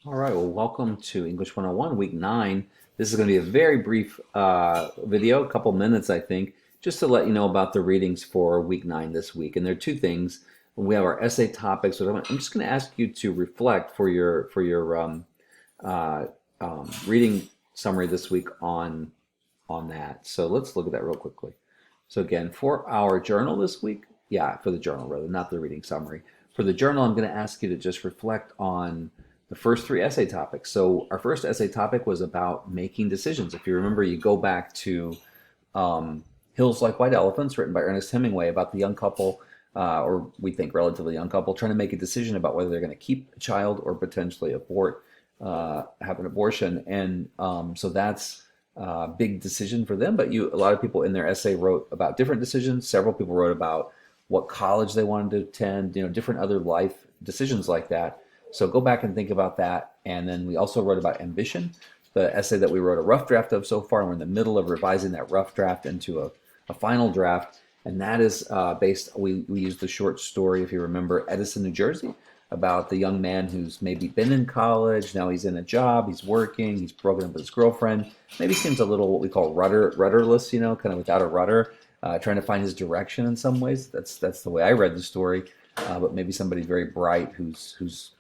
All right, well, welcome to English 101, week 9. This is going to be a very brief video, a couple minutes, I think, just to let you know about the readings for week 9 this week. And there are two things. We have our essay topics. So I'm just going to ask you to reflect for your reading summary this week on that. So let's look at that real quickly. So again, for our journal this week, for the journal rather, not the reading summary. For the journal, I'm going to ask you to just reflect on the first three essay topics. So our first essay topic was about making decisions. If you remember, you go back to Hills Like White Elephants, written by Ernest Hemingway, about the young couple, or we think relatively young couple, trying to make a decision about whether they're going to keep a child or potentially have an abortion. And so that's a big decision for them. But a lot of people in their essay wrote about different decisions. Several people wrote about what college they wanted to attend, different other life decisions like that. So go back and think about that. And then we also wrote about ambition, the essay that we wrote a rough draft of so far. And we're in the middle of revising that rough draft into a final draft. And that is we used the short story, if you remember, Edison, New Jersey, about the young man who's maybe been in college, now he's in a job, he's working, he's broken up with his girlfriend, maybe seems a little what we call rudderless, kind of without a rudder, trying to find his direction in some ways. That's the way I read the story. But maybe somebody very bright who's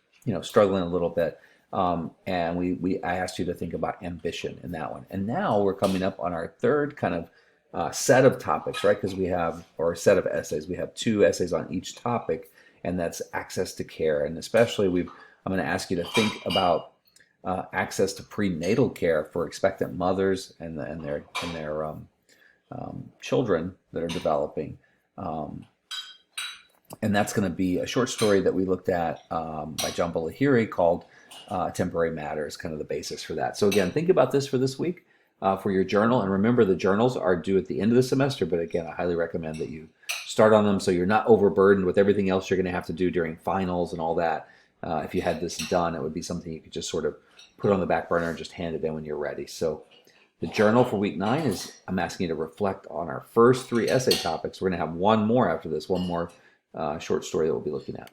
struggling a little bit. And I asked you to think about ambition in that one. And now we're coming up on our third kind of set of topics, right? Because or a set of essays. We have two essays on each topic, and that's access to care. And especially I'm going to ask you to think about access to prenatal care for expectant mothers and their children that are developing. And that's going to be a short story that we looked at by John Lahiri called Temporary Matters, kind of the basis for that. So again, think about this for this week for your journal. And remember, the journals are due at the end of the semester, but again, I highly recommend that you start on them so you're not overburdened with everything else you're going to have to do during finals and all that. If you had this done, it would be something you could just sort of put on the back burner and just hand it in when you're ready. So the journal for week 9 I'm asking you to reflect on our first three essay topics. We're going to have one more after this, one more short story that we'll be looking at.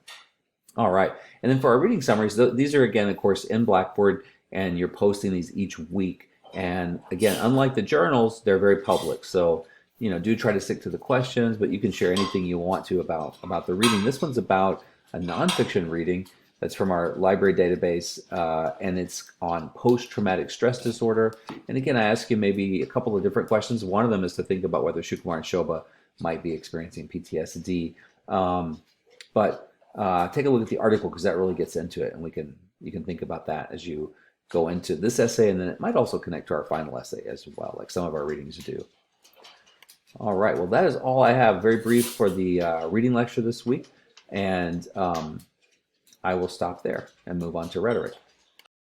All right. And then for our reading summaries, these are, again, of course, in Blackboard, and you're posting these each week. And again, unlike the journals, they're very public. So, do try to stick to the questions, but you can share anything you want to about the reading. This one's about a nonfiction reading that's from our library database, and it's on post-traumatic stress disorder. And again, I ask you maybe a couple of different questions. One of them is to think about whether Shukumar and Shobha might be experiencing PTSD. But take a look at the article, because that really gets into it, and you can think about that as you go into this essay, and then it might also connect to our final essay as well, like some of our readings do. All right, well, that is all I have, very brief, for the reading lecture this week, and I will stop there and move on to rhetoric.